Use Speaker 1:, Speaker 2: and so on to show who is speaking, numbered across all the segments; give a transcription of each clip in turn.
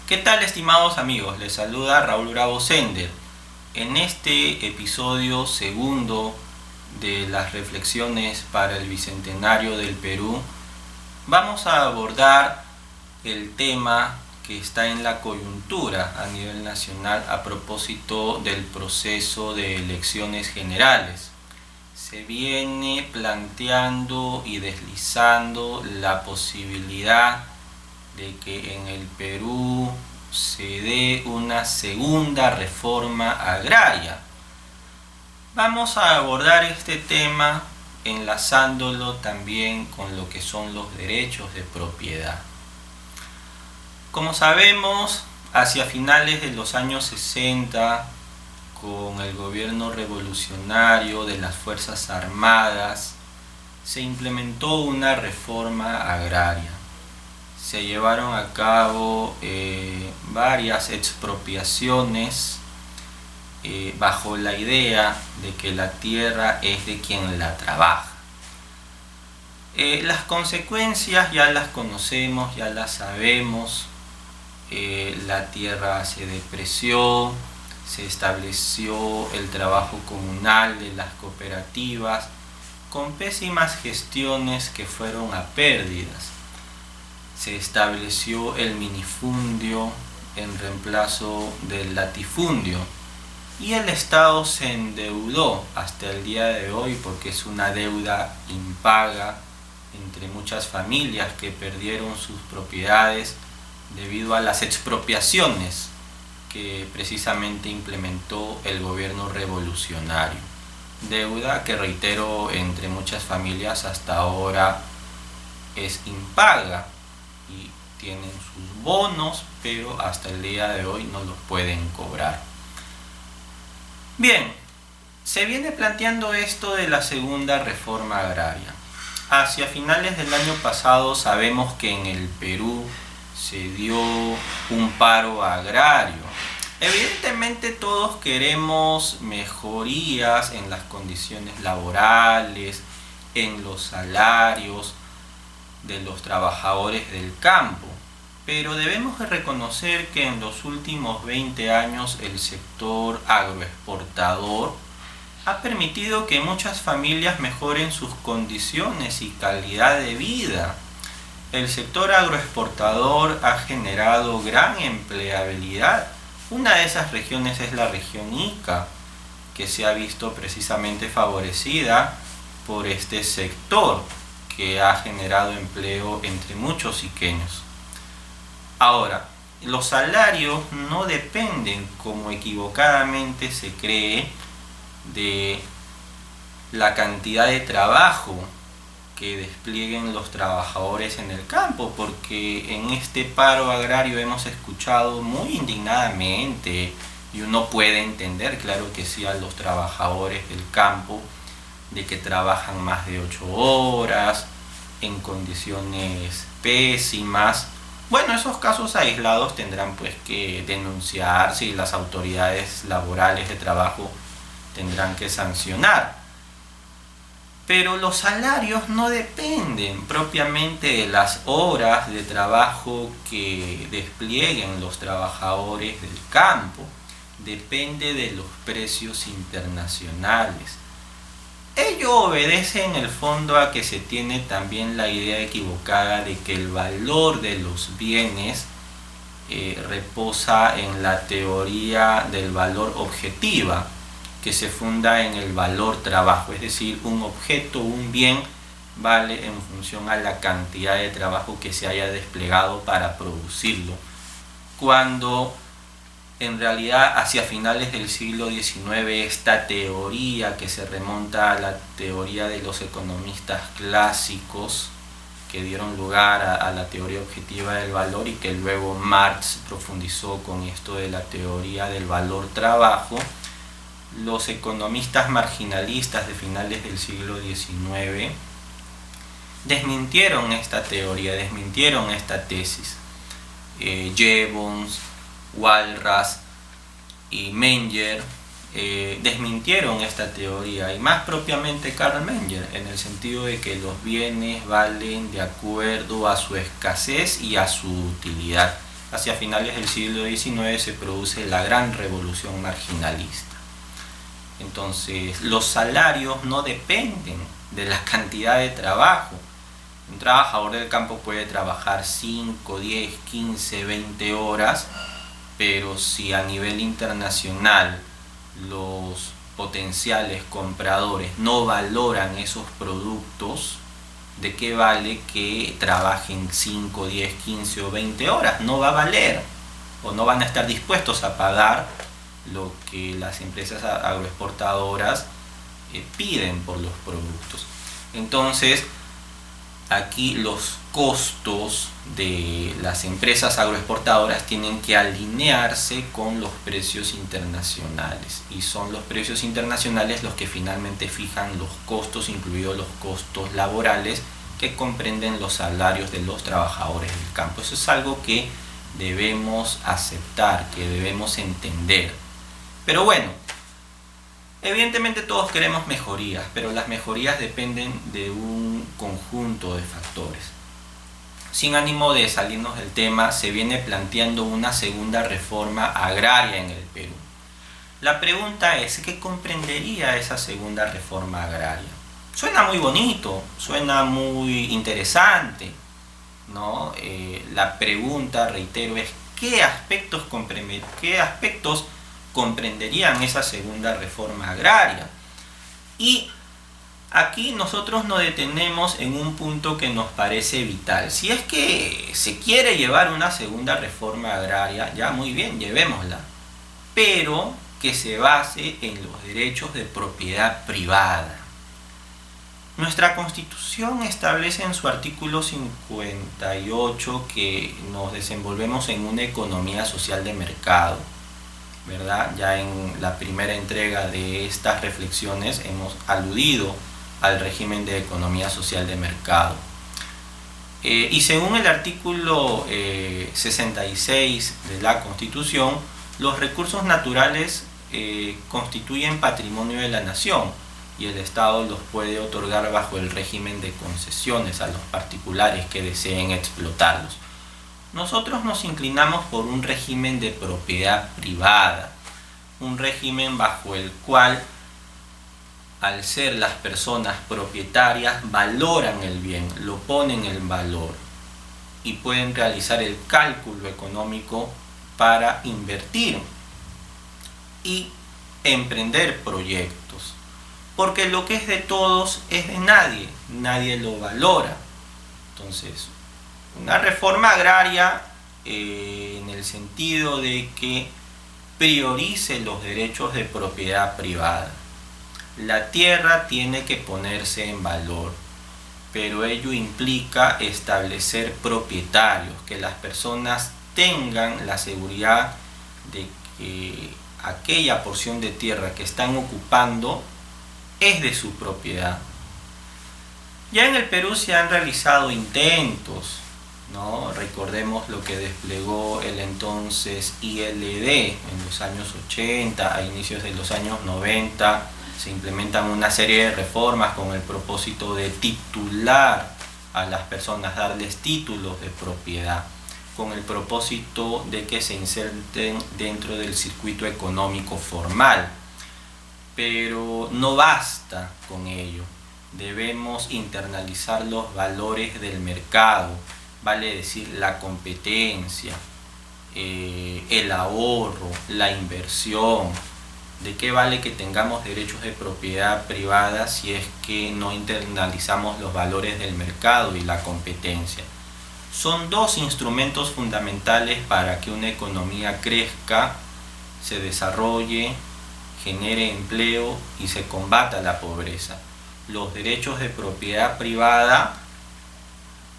Speaker 1: ¿Qué tal, estimados amigos? Les saluda Raúl Bravo Sender. En este episodio segundo de las reflexiones para el Bicentenario del Perú, vamos a abordar el tema que está en la coyuntura a nivel nacional a propósito del proceso de elecciones generales. Se viene planteando y deslizando la posibilidad de que en el Perú se dé una segunda reforma agraria. Vamos a abordar este tema enlazándolo también con lo que son los derechos de propiedad. Como sabemos, hacia finales de los años 60, con el gobierno revolucionario de las Fuerzas Armadas, se implementó una reforma agraria. Se llevaron a cabo varias expropiaciones bajo la idea de que la tierra es de quien la trabaja. Las consecuencias ya las conocemos, ya las sabemos. La tierra se depreció, se estableció el trabajo comunal de las cooperativas con pésimas gestiones que fueron a pérdidas. Se estableció el minifundio en reemplazo del latifundio y el Estado se endeudó hasta el día de hoy porque es una deuda impaga entre muchas familias que perdieron sus propiedades debido a las expropiaciones que precisamente implementó el gobierno revolucionario. Deuda que, reitero, entre muchas familias hasta ahora es impaga y tienen sus bonos, pero hasta el día de hoy no los pueden cobrar. Bien, se viene planteando esto de la segunda reforma agraria. Hacia finales del año pasado sabemos que en el Perú se dio un paro agrario. Evidentemente todos queremos mejorías en las condiciones laborales, en los salarios de los trabajadores del campo, pero debemos reconocer que en los últimos 20 años el sector agroexportador ha permitido que muchas familias mejoren sus condiciones y calidad de vida. El sector agroexportador ha generado gran empleabilidad. Una de esas regiones es la región Ica, que se ha visto precisamente favorecida por este sector, que ha generado empleo entre muchos iqueños. Ahora, los salarios no dependen, como equivocadamente se cree, de la cantidad de trabajo que desplieguen los trabajadores en el campo, porque en este paro agrario hemos escuchado muy indignadamente, y uno puede entender, claro que sí, a los trabajadores del campo, de que trabajan más de 8 horas, en condiciones pésimas. Bueno, esos casos aislados tendrán pues que denunciarse y las autoridades laborales de trabajo tendrán que sancionar. Pero los salarios no dependen propiamente de las horas de trabajo que desplieguen los trabajadores del campo, depende de los precios internacionales. Ello obedece en el fondo a que se tiene también la idea equivocada de que el valor de los bienes reposa en la teoría del valor objetiva, que se funda en el valor trabajo, es decir, un objeto, un bien, vale en función a la cantidad de trabajo que se haya desplegado para producirlo, cuando en realidad hacia finales del siglo XIX esta teoría, que se remonta a la teoría de los economistas clásicos que dieron lugar a la teoría objetiva del valor y que luego Marx profundizó con esto de la teoría del valor trabajo, los economistas marginalistas de finales del siglo XIX desmintieron esta teoría, desmintieron esta tesis. Jevons, Walras y Menger desmintieron esta teoría, y más propiamente Karl Menger, en el sentido de que los bienes valen de acuerdo a su escasez y a su utilidad. hacia finales del siglo XIX se produce la gran revolución marginalista. Entonces, los salarios no dependen de la cantidad de trabajo. Un trabajador del campo puede trabajar 5, 10, 15, 20 horas, pero si a nivel internacional los potenciales compradores no valoran esos productos, ¿de qué vale que trabajen 5, 10, 15 o 20 horas? No va a valer, o no van a estar dispuestos a pagar lo que las empresas agroexportadoras piden por los productos. Entonces, aquí los costos de las empresas agroexportadoras tienen que alinearse con los precios internacionales, y son los precios internacionales los que finalmente fijan los costos, incluidos los costos laborales, que comprenden los salarios de los trabajadores del campo. Eso es algo que debemos aceptar, que debemos entender. Pero bueno, evidentemente todos queremos mejorías, pero las mejorías dependen de un conjunto de factores. Sin ánimo de salirnos del tema, se viene planteando una segunda reforma agraria en el Perú. La pregunta es, ¿qué comprendería esa segunda reforma agraria? Suena muy bonito, suena muy interesante, ¿no? La pregunta, reitero, es ¿qué aspectos comprenderían esa segunda reforma agraria? Y aquí nosotros nos detenemos en un punto que nos parece vital. Si es que se quiere llevar una segunda reforma agraria, ya muy bien, llevémosla, pero que se base en los derechos de propiedad privada. Nuestra Constitución establece en su artículo 58 que nos desenvolvemos en una economía social de mercado, ¿verdad? Ya en la primera entrega de estas reflexiones hemos aludido al régimen de economía social de mercado. Y según el artículo 66 de la Constitución, los recursos naturales constituyen patrimonio de la nación, y el Estado los puede otorgar bajo el régimen de concesiones a los particulares que deseen explotarlos. Nosotros nos inclinamos por un régimen de propiedad privada, un régimen bajo el cual, al ser las personas propietarias, valoran el bien, lo ponen en valor y pueden realizar el cálculo económico para invertir y emprender proyectos. Porque lo que es de todos es de nadie, nadie lo valora. Entonces, una reforma agraria en el sentido de que priorice los derechos de propiedad privada. La tierra tiene que ponerse en valor, pero ello implica establecer propietarios, que las personas tengan la seguridad de que aquella porción de tierra que están ocupando es de su propiedad. Ya en el Perú se han realizado intentos, ¿no? Recordemos lo que desplegó el entonces ILD en los años 80, a inicios de los años 90, se implementan una serie de reformas con el propósito de titular a las personas, darles títulos de propiedad, con el propósito de que se inserten dentro del circuito económico formal. Pero no basta con ello, debemos internalizar los valores del mercado, vale decir la competencia, el ahorro, la inversión. ¿De qué vale que tengamos derechos de propiedad privada si es que no internalizamos los valores del mercado y la competencia? Son dos instrumentos fundamentales para que una economía crezca, se desarrolle, genere empleo y se combata la pobreza: los derechos de propiedad privada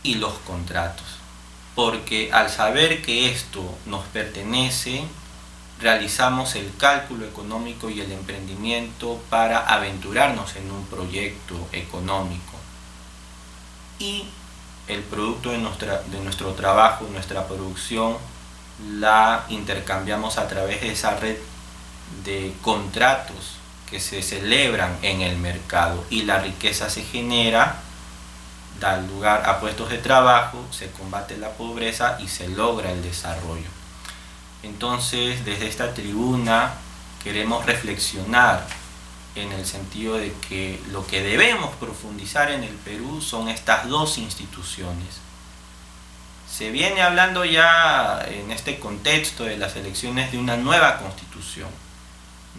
Speaker 1: y los contratos. Porque al saber que esto nos pertenece, realizamos el cálculo económico y el emprendimiento para aventurarnos en un proyecto económico, y el producto de nuestro trabajo, nuestra producción, la intercambiamos a través de esa red de contratos que se celebran en el mercado, y la riqueza se genera da lugar a puestos de trabajo, se combate la pobreza y se logra el desarrollo. Entonces, desde esta tribuna queremos reflexionar en el sentido de que lo que debemos profundizar en el Perú son estas dos instituciones. Se viene hablando ya en este contexto de las elecciones de una nueva constitución.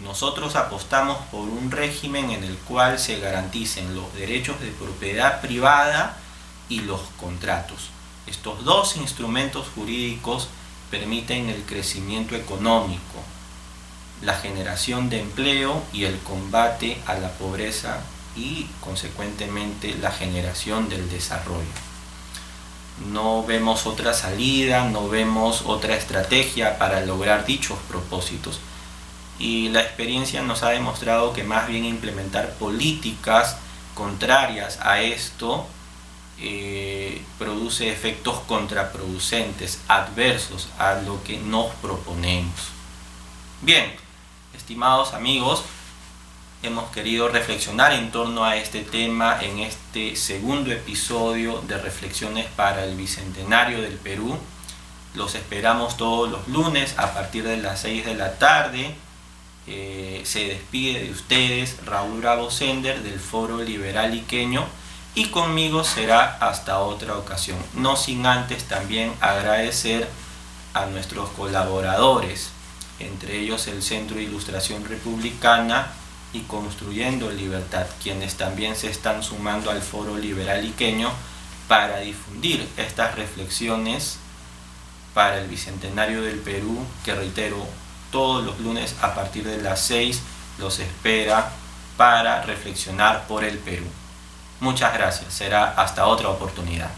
Speaker 1: Nosotros apostamos por un régimen en el cual se garanticen los derechos de propiedad privada y los contratos. Estos dos instrumentos jurídicos permiten el crecimiento económico, la generación de empleo y el combate a la pobreza y, consecuentemente, la generación del desarrollo. No vemos otra salida, no vemos otra estrategia para lograr dichos propósitos. Y la experiencia nos ha demostrado que más bien implementar políticas contrarias a esto produce efectos contraproducentes, adversos a lo que nos proponemos. Bien, estimados amigos, hemos querido reflexionar en torno a este tema en este segundo episodio de Reflexiones para el Bicentenario del Perú. Los esperamos todos los lunes a partir de las 6 de la tarde. Se despide de ustedes Raúl Bravo Sender del Foro Liberal Iqueño, y conmigo será hasta otra ocasión. No sin antes también agradecer a nuestros colaboradores, entre ellos el Centro de Ilustración Republicana y Construyendo Libertad, quienes también se están sumando al Foro Liberal Iqueño para difundir estas reflexiones para el Bicentenario del Perú, que reitero, todos los lunes a partir de las 6 los espera para reflexionar por el Perú. Muchas gracias, será hasta otra oportunidad.